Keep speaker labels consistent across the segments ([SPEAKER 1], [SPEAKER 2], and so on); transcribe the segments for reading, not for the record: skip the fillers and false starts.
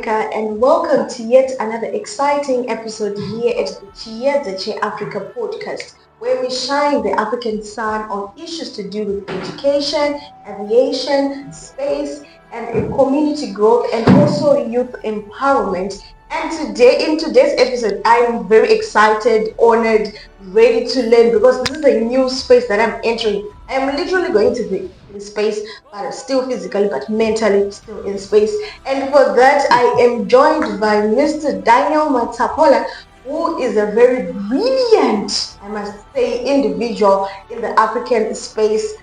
[SPEAKER 1] Africa, and welcome to yet another exciting episode here at the Chiyezeche Africa podcast, where we shine the African sun on issues to do with education, aviation, space, and community growth, and also youth empowerment. And today, in today's episode, I'm very excited, honored, ready to learn, because this is a new space that I'm entering. I am literally going to be in space, but still physically, but mentally still in space. And for that, I am joined by Mr. Daniel Matapola, who is a very brilliant, I must say, individual in the African space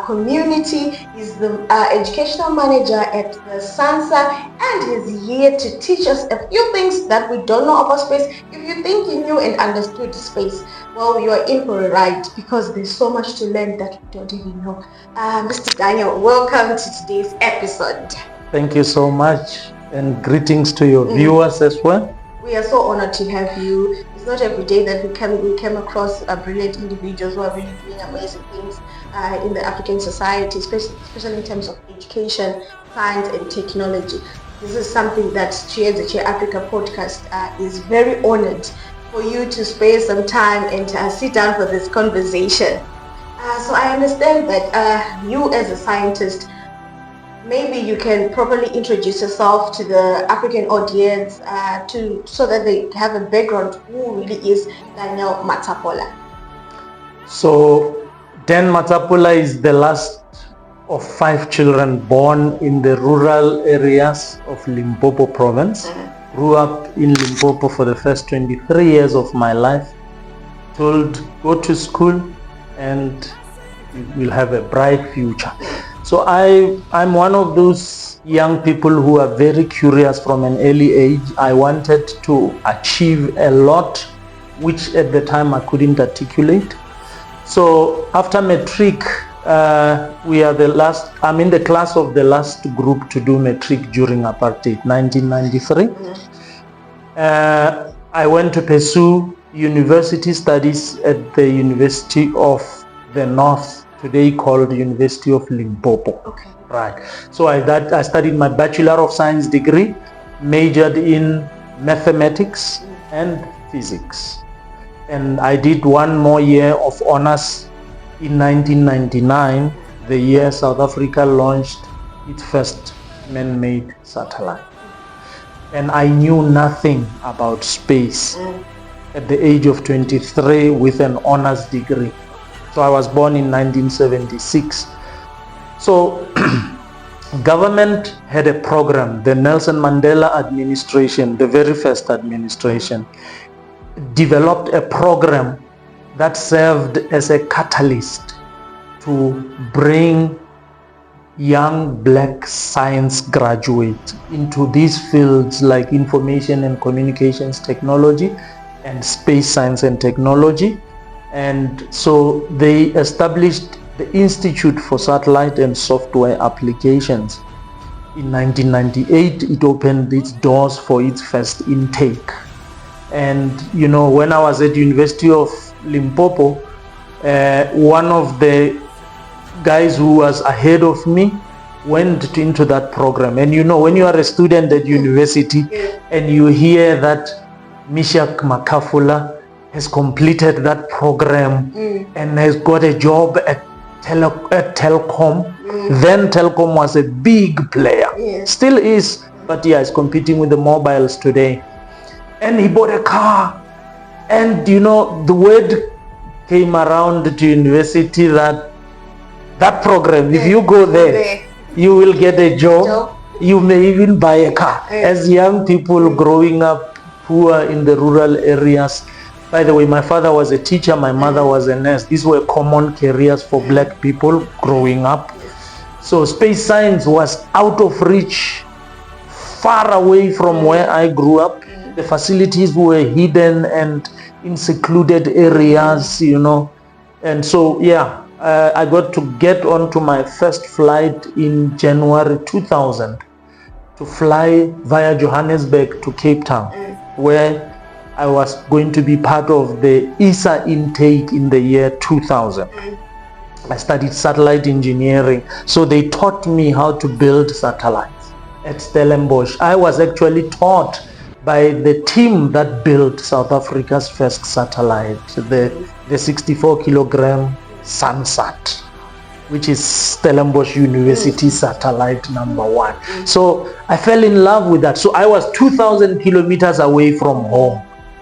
[SPEAKER 1] community. He's the educational manager at the SANSA, and he's here to teach us a few things that we don't know about space. If you think you knew and understood space, well, you are in for a ride, because there's so much to learn that we don't even know. Mr. Daniel, welcome to today's episode.
[SPEAKER 2] Thank you so much, and greetings to your viewers as well.
[SPEAKER 1] We are so honored to have you. It's not every day that we come across brilliant individuals who are really doing amazing things in the African society, especially in terms of education, science, and technology. This is something that Chiyezeche Africa podcast is very honored for you to spare some time and sit down for this conversation. So I understand that you, as a scientist, maybe you can properly introduce yourself to the African audience so that they have a background who really is Daniel Matapola.
[SPEAKER 2] So Dan Matapola is the last of 5 children born in the rural areas of Limpopo province. Grew up in Limpopo for the first 23 years of my life. Told, go to school and you will have a bright future. So I'm one of those young people who are very curious from an early age. I wanted to achieve a lot, which at the time I couldn't articulate. So after matric, we are the last, I'm in the class of the last group to do matric during apartheid, 1993. I went to pursue university studies at the University of the North, today called University of Limpopo.
[SPEAKER 1] Okay.
[SPEAKER 2] Right. So I studied my Bachelor of Science degree, majored in mathematics and physics. And I did one more year of honors in 1999, the year South Africa launched its first man-made satellite. And I knew nothing about space at the age of 23 with an honors degree. So I was born in 1976. So government had a program, the Nelson Mandela administration, the very first administration, developed a program that served as a catalyst to bring young black science graduates into these fields like information and communications technology and space science and technology. And so they established the Institute for Satellite and Software Applications. In 1998, it opened its doors for its first intake. And you know, when I was at University of Limpopo, one of the guys who was ahead of me went into that program. And you know, when you are a student at university and you hear that Mishak Makafula has completed that program and has got a job at Telkom. Then Telkom was a big player, still is, but yeah, it's competing with the mobiles today. And he bought a car, and you know, the word came around to university that program, if you go there, you will get a job, you may even buy a car. As young people growing up poor in the rural areas, by the way, my father was a teacher, my mother was a nurse. These were common careers for black people growing up. So space science was out of reach, far away from where I grew up. The facilities were hidden and in secluded areas, you know. And so, yeah, I got to get onto my first flight in January 2000 to fly via Johannesburg to Cape Town, where I was going to be part of the ESA intake in the year 2000. I studied satellite engineering, so they taught me how to build satellites. at Stellenbosch. I was actually taught by the team that built South Africa's first satellite, the 64 kilogram SANSA, which is Stellenbosch University satellite number 1. So I fell in love with that. So I was 2,000 kilometers away from home,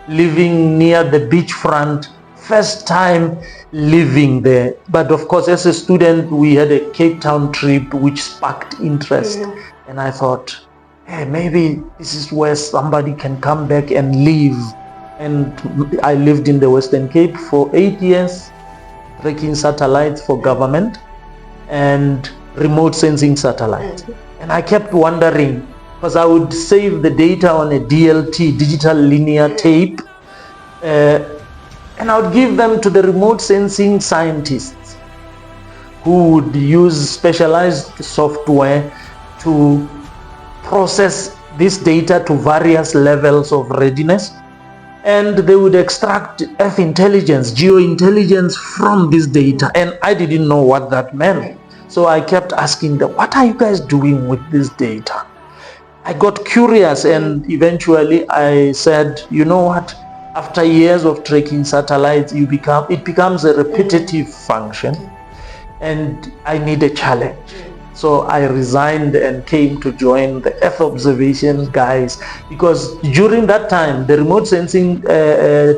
[SPEAKER 2] living near the beachfront, first time living there. But of course, as a student, we had a Cape Town trip which sparked interest. And I thought, hey, maybe this is where somebody can come back and live. And I lived in the Western Cape for 8 years, tracking satellites for government and remote sensing satellites. And I kept wondering, because I would save the data on a DLT, digital linear tape, and I would give them to the remote sensing scientists who would use specialized software to process this data to various levels of readiness. And they would extract Earth intelligence, geointelligence from this data. And I didn't know what that meant. So I kept asking them, what are you guys doing with this data? I got curious, and eventually I said, you know what? After years of tracking satellites, it becomes a repetitive function, and I need a challenge. So I resigned and came to join the Earth observation guys, because during that time, the remote sensing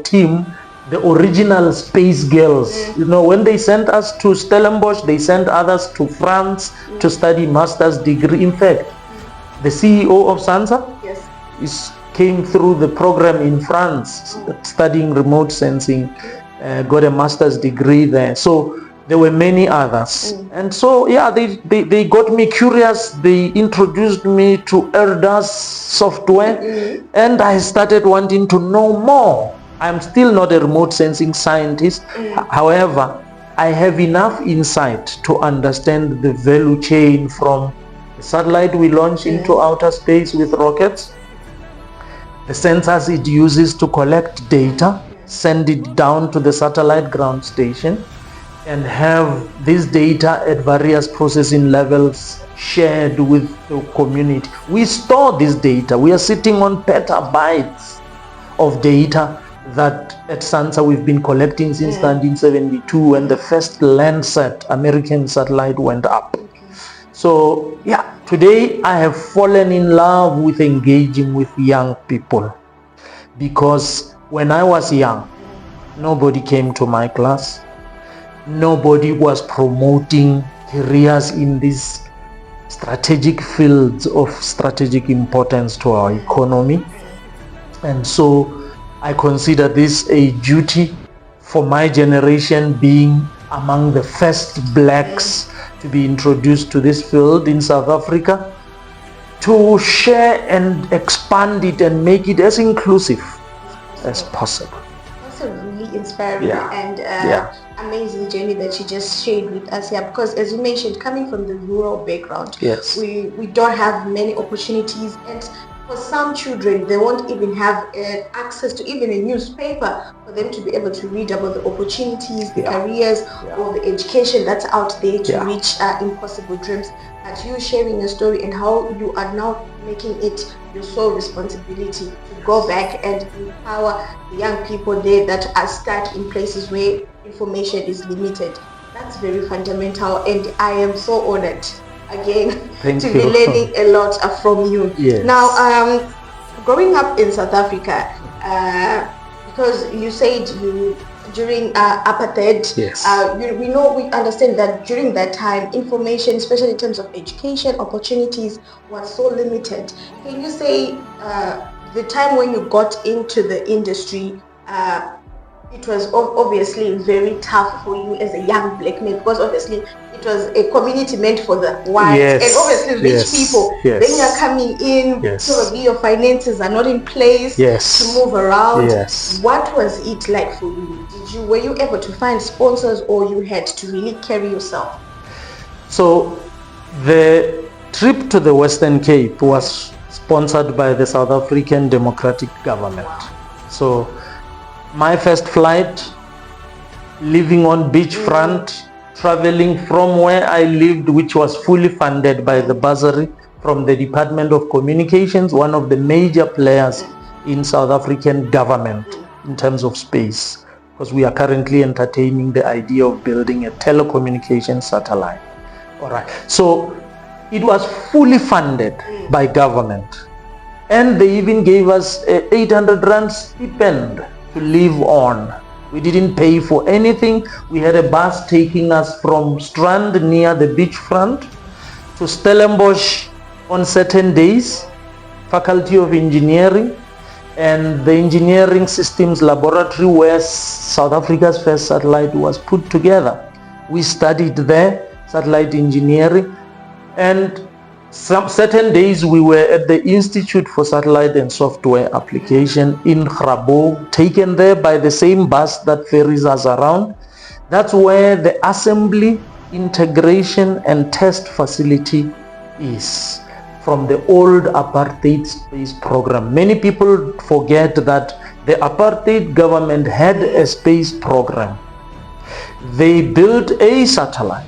[SPEAKER 2] team, the original space girls, you know, when they sent us to Stellenbosch, they sent others to France to study master's degree. In fact, the CEO of SANSA came through the program in France, studying remote sensing, got a master's degree there. So there were many others. And so, yeah, they got me curious. They introduced me to ERDA's software, and I started wanting to know more. I'm still not a remote sensing scientist. However, I have enough insight to understand the value chain from the satellite we launch into outer space with rockets, the sensors it uses to collect data, send it down to the satellite ground station, and have this data at various processing levels shared with the community. We store this data. We are sitting on petabytes of data that at SANSA we've been collecting since 1972 when the first Landsat American satellite went up. So yeah, today I have fallen in love with engaging with young people, because when I was young, nobody came to my class. Nobody was promoting careers in these strategic fields of strategic importance to our economy. And so I consider this a duty for my generation, being among the first blacks to be introduced to this field in South Africa, to share and expand it and make it as inclusive as possible.
[SPEAKER 1] That's a really inspiring and amazing journey that you just shared with us here, because as you mentioned, coming from the rural background, we don't have many opportunities, and for some children, they won't even have access to even a newspaper for them to be able to read about the opportunities, the careers, or the education that's out there to reach impossible dreams. But you sharing your story and how you are now making it your sole responsibility to go back and empower the young people there that are stuck in places where information is limited. That's very fundamental, and I am so honored again to be learning a lot from you. Now, growing up in South Africa, because you said you during apartheid, we understand that during that time, information, especially in terms of education opportunities, was so limited. Can you say the time when you got into the industry, it was obviously very tough for you as a young black man, because obviously it was a community meant for the whites and obviously rich people. Then you're coming in, probably your finances are not in place to move around. What was it like for you? Were you able to find sponsors, or you had to really carry yourself?
[SPEAKER 2] So the trip to the Western Cape was sponsored by the South African Democratic Government. So my first flight, living on beachfront, traveling from where I lived, which was fully funded by the bursary from the Department of Communications, one of the major players in South African government in terms of space, because we are currently entertaining the idea of building a telecommunications satellite. All right. So it was fully funded by government. And they even gave us a 800 rand stipend to live on. We didn't pay for anything. We had a bus taking us from Strand near the beachfront to Stellenbosch on certain days, Faculty of Engineering, and the Engineering Systems Laboratory where South Africa's first satellite was put together. We studied there, satellite engineering, and some certain days we were at the Institute for Satellite and Software Application in Grabo, taken there by the same bus that ferries us around. That's where the assembly, integration and test facility is, from the old apartheid space program. Many people forget that the apartheid government had a space program. They built a satellite,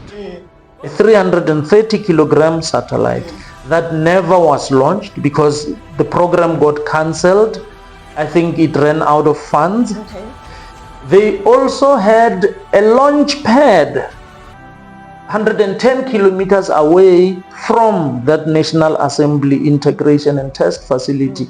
[SPEAKER 2] a 330 kilogram satellite that never was launched because the program got cancelled. I think it ran out of funds.
[SPEAKER 1] Okay.
[SPEAKER 2] They also had a launch pad 110 kilometers away from that National Assembly Integration and Test Facility,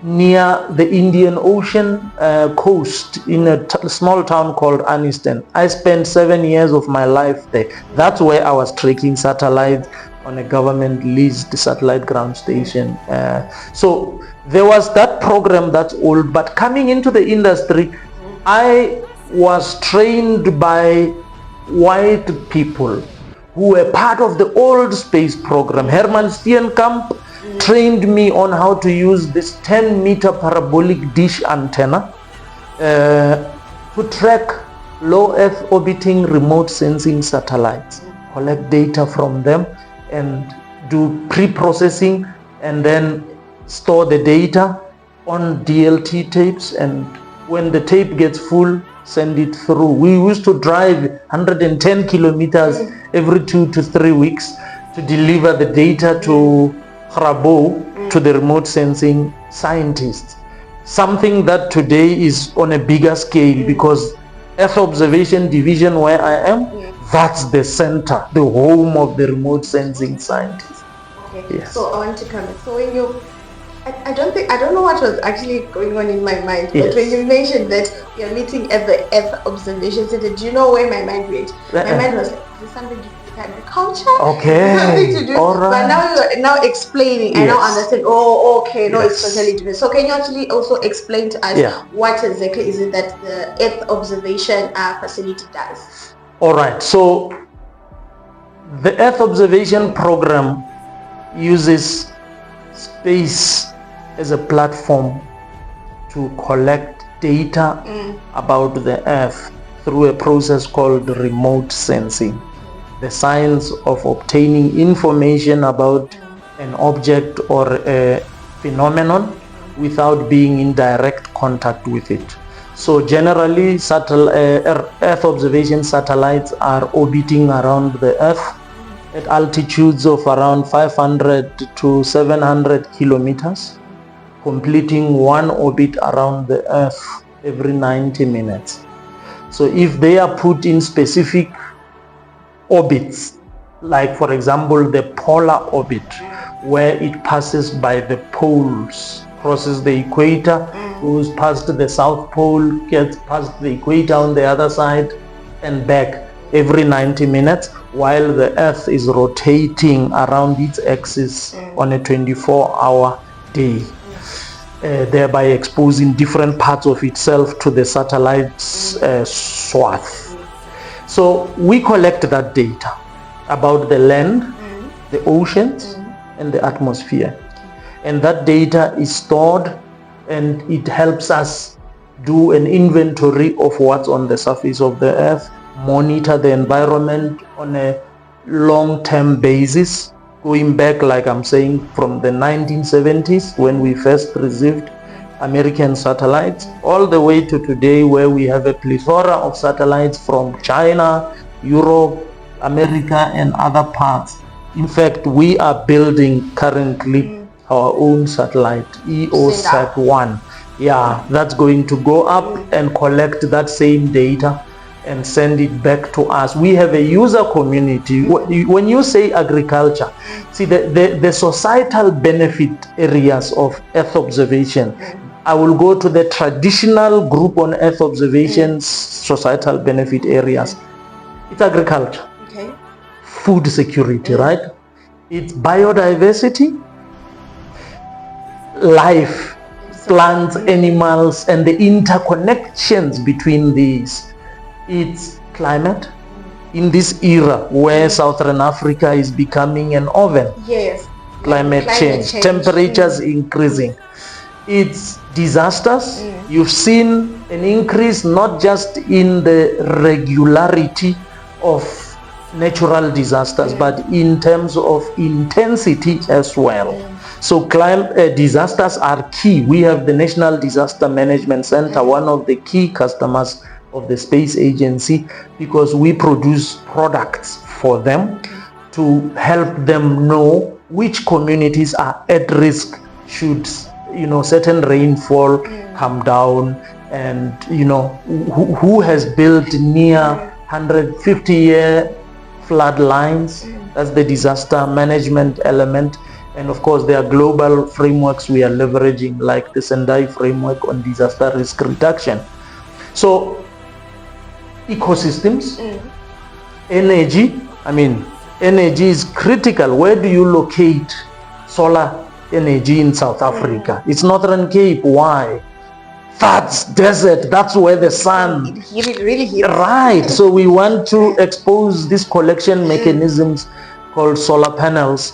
[SPEAKER 2] near the Indian Ocean coast in a small town called Anniston. I spent 7 years of my life there. That's where I was tracking satellites on a government leased satellite ground station. So there was that program that's old, but coming into the industry, I was trained by white people who were part of the old space program. Herman Steenkamp trained me on how to use this 10-meter parabolic dish antenna to track low Earth orbiting remote sensing satellites, collect data from them and do pre-processing and then store the data on DLT tapes, and when the tape gets full, send it through. We used to drive 110 kilometers every 2 to 3 weeks to deliver the data to Grabo, to the remote sensing scientists. Something that today is on a bigger scale, because Earth Observation Division where I am, that's the center, the home of the remote sensing scientists.
[SPEAKER 1] Okay.
[SPEAKER 2] Yes.
[SPEAKER 1] So I want to comment. So when you, I don't know what was actually going on in my mind,
[SPEAKER 2] Yes.
[SPEAKER 1] but when you mentioned that you're meeting at the Earth Observation Center, do you know where my mind went? My mind was like, is this something to do with agriculture?
[SPEAKER 2] Okay.
[SPEAKER 1] Something to do.
[SPEAKER 2] All right.
[SPEAKER 1] But now you're now explaining, I now
[SPEAKER 2] Yes.
[SPEAKER 1] understand. Oh, okay, no,
[SPEAKER 2] Yes.
[SPEAKER 1] it's totally different. So can you actually also explain to us what exactly is it that the Earth Observation facility does?
[SPEAKER 2] All right. So the Earth Observation Program uses space as a platform to collect data about the Earth through a process called remote sensing, the science of obtaining information about an object or a phenomenon without being in direct contact with it. So generally, Earth observation satellites are orbiting around the Earth at altitudes of around 500 to 700 kilometers, completing one orbit around the Earth every 90 minutes. So if they are put in specific orbits, like for example the polar orbit, where it passes by the poles, crosses the equator, goes past the South Pole, gets past the equator on the other side and back every 90 minutes, while the Earth is rotating around its axis on a 24-hour day, thereby exposing different parts of itself to the satellite's swath. So we collect that data about the land, the oceans, and the atmosphere. And that data is stored, and it helps us do an inventory of what's on the surface of the Earth, monitor the environment on a long-term basis, going back, like I'm saying, from the 1970s when we first received American satellites, all the way to today, where we have a plethora of satellites from China, Europe, America, and other parts In fact, we are building currently our own satellite, EOSat-1. Yeah, that's going to go up and collect that same data and send it back to us. We have a user community. When you say agriculture, see the societal benefit areas of Earth observation. I will go to the traditional group on Earth observations, societal benefit areas. It's agriculture, food security, right? It's biodiversity, life, plants, animals, and the interconnections between these. It's climate in this era where Southern Africa is becoming an oven.
[SPEAKER 1] Yes.
[SPEAKER 2] Climate change, temperatures increasing. It's disasters. You've seen an increase not just in the regularity of natural disasters, but in terms of intensity as well. So climate disasters are key. We have the National Disaster Management Center, one of the key customers of the space agency, because we produce products for them to help them know which communities are at risk should certain rainfall come down, and who has built near 150-year flood lines. That's the disaster management element. And of course, there are global frameworks we are leveraging, like the Sendai framework on disaster risk reduction. So ecosystems, energy. Energy is critical. Where do you locate solar energy in South Africa? It's Northern Cape. Why? That's desert. That's where the sun
[SPEAKER 1] really heats.
[SPEAKER 2] Right. So we want to expose these collection mechanisms called solar panels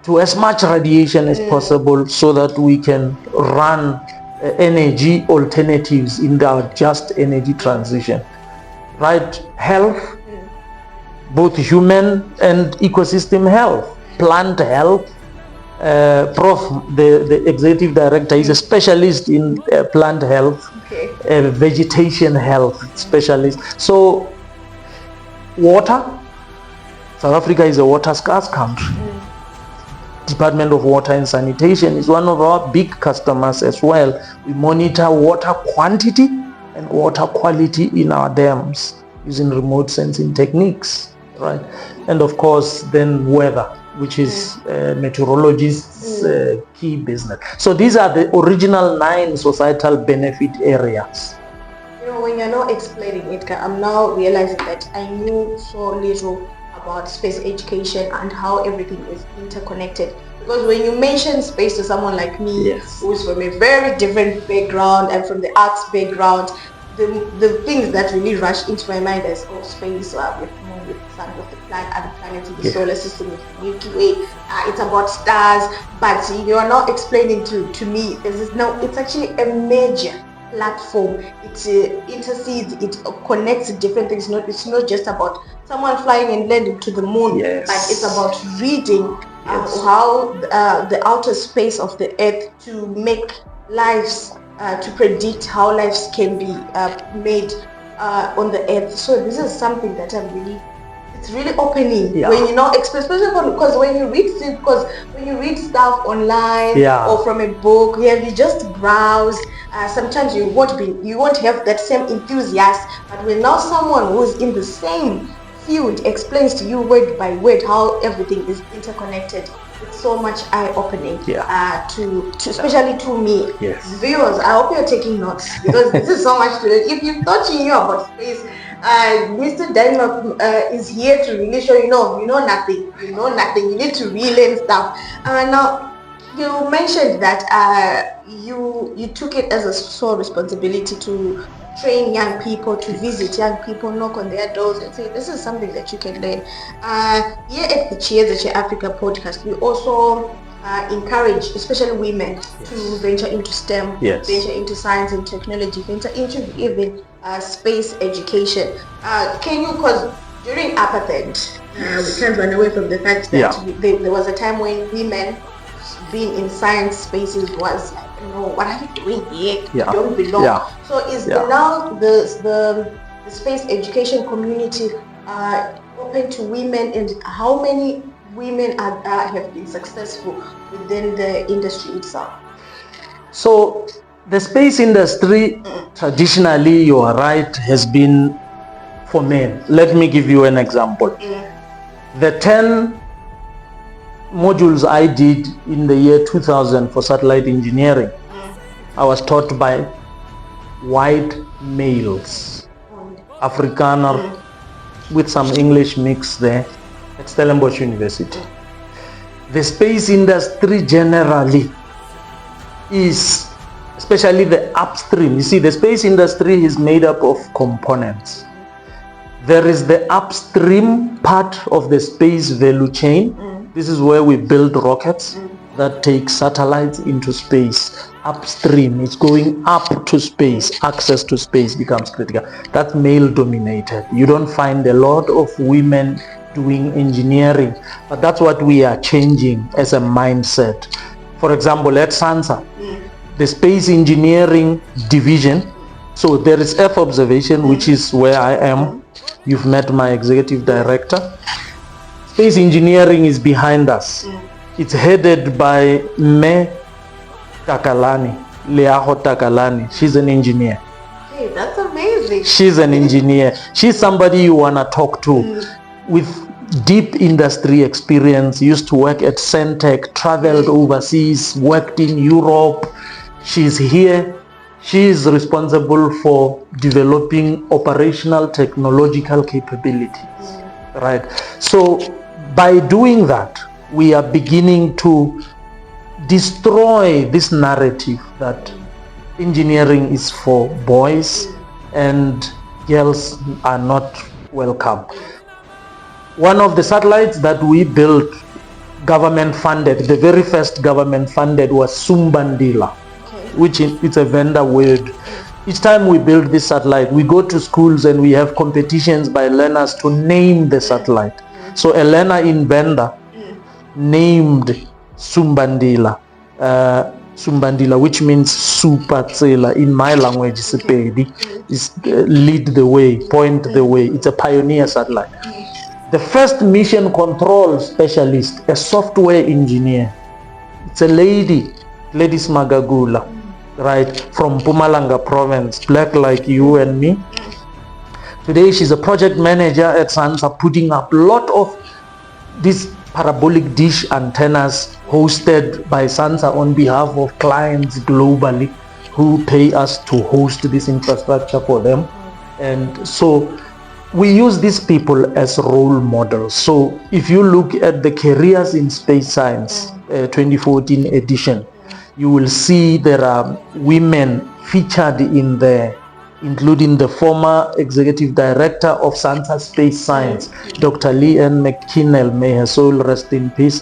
[SPEAKER 2] to as much radiation as possible, so that we can run energy alternatives in our just energy transition. Right? Health, both human and ecosystem health, plant health. Prof, the executive director, is a specialist in plant health, vegetation health specialist. So water, South Africa is a water scarce country. Department of Water and Sanitation is one of our big customers as well. We monitor water quantity and water quality in our dams using remote sensing techniques, right? And of course, then weather, which is meteorologists' key business. So these are the original 9 societal benefit areas.
[SPEAKER 1] When you're now explaining it, I'm now realizing that I knew so little about space education and how everything is interconnected. Because when you mention space to someone like me, who's from a very different background and from the arts background, the things that really rush into my mind is space, with moon, with sun, with the other planets in the solar system, with the Milky Way. It's about stars, but you are not explaining to me. It's actually a major platform. It intercedes, it connects different things. It's not just about someone flying and landing to the moon, but it's about reading how the outer space of the earth to make lives, to predict how lives can be made on the earth. So this is something that it's really opening when you know, especially because when you read stuff online or from a book, you just browse. Sometimes you won't have that same enthusiasm, but when now someone who's in the same field explains to you word by word how everything is interconnected, it's so much eye-opening to especially to me. Viewers, I hope you're taking notes, because this is so much to learn. If you thought you knew about space, Mr. Denmark is here to really show you know nothing. You need to relearn stuff. Now, you mentioned that you took it as a sole responsibility to train young people, to visit young people, knock on their doors and say, this is something that you can learn. Here at the Cheers at Africa podcast, we also encourage, especially women, to venture into STEM, venture into science and technology, venture into even space education. Because during apartheid, we can't run away from the fact that there was a time when women being in science spaces was like, what are you doing here? You don't belong. So is now the space education community open to women, and how many women have been successful within the industry itself?
[SPEAKER 2] So the space industry, traditionally, you are right, has been for men. Let me give you an example. The 10 modules I did in the year 2000 for satellite engineering, I was taught by white males, Afrikaner with some English mix there at Stellenbosch University. The space industry generally is, especially the upstream. You see, the space industry is made up of components. There is the upstream part of the space value chain. This is where we build rockets that take satellites into space. Upstream, it's going up to space. Access to space becomes critical. That's male dominated. You don't find a lot of women doing engineering, but that's what we are changing as a mindset. For example, at SANSA, the space engineering division, so there is Earth observation, which is where I am. You've met my executive director. Space engineering is behind us. It's headed by Me Takalani, Leaho Takalani. She's an engineer.
[SPEAKER 1] Hey, that's amazing.
[SPEAKER 2] She's an engineer. She's somebody you want to talk to with deep industry experience, used to work at Centec, traveled overseas, worked in Europe. She's here. She is responsible for developing operational technological capabilities, right? So by doing that, we are beginning to destroy this narrative that engineering is for boys and girls are not welcome. One of the satellites that we built, government funded, the very first government funded, was Sumbandila, which it's a vendor word. Each time we build this satellite, we go to schools and we have competitions by learners to name the satellite. So a learner in Benda named Sumbandila, which means super tsela in my language. Sepedi is lead the way, point the way. It's a pioneer satellite. The first mission control specialist, a software engineer, it's a lady, Gladys Magagula, right, from Mpumalanga province, black like you and me. Today she's a project manager at SANSA, putting up a lot of these parabolic dish antennas hosted by SANSA on behalf of clients globally who pay us to host this infrastructure for them. And so we use these people as role models. So if you look at the careers in space science 2014 edition, you will see there are women featured in there, including the former executive director of SANSA Space Science, Dr. Lee Ann McKinnell, may her soul rest in peace.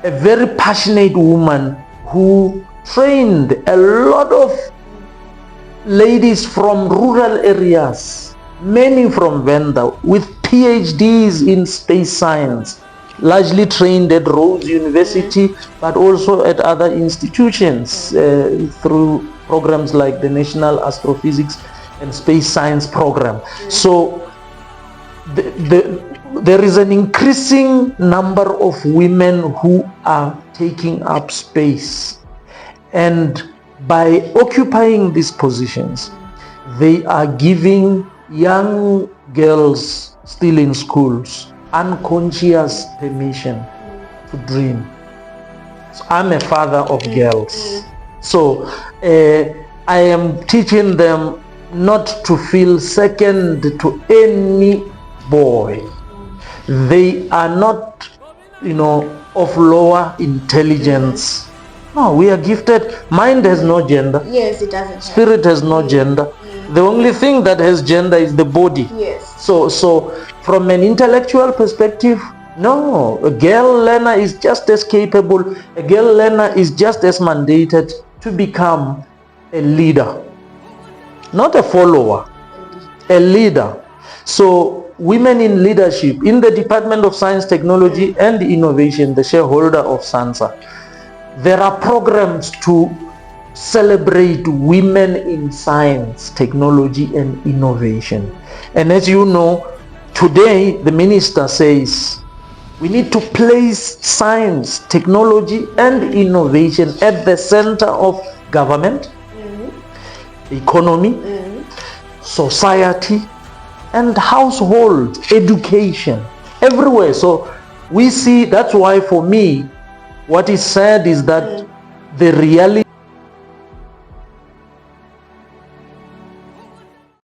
[SPEAKER 2] A very passionate woman who trained a lot of ladies from rural areas, many from Venda, with PhDs in space science, largely trained at Rhodes University, but also at other institutions through programs like the National Astrophysics and Space Science Program. So there is an increasing number of women who are taking up space. And by occupying these positions, they are giving young girls still in schools unconscious permission to dream. So I'm a father of girls. So I am teaching them not to feel second to any boy. They are not, of lower intelligence. No, we are gifted. Mind has no gender.
[SPEAKER 1] Yes, it doesn't.
[SPEAKER 2] Spirit has no gender. The only thing that has gender is the body.
[SPEAKER 1] Yes.
[SPEAKER 2] So from an intellectual perspective, no, a girl learner is just as capable. A girl learner is just as mandated to become a leader, not a follower, a leader. So women in leadership in the Department of Science, Technology and Innovation, the shareholder of SANSA, there are programs to celebrate women in science, technology and innovation. And as you know, today the minister says We need to place science, technology, and innovation at the center of government, economy, society, and household, education, everywhere. So we see, that's why for me, what is said is that the reality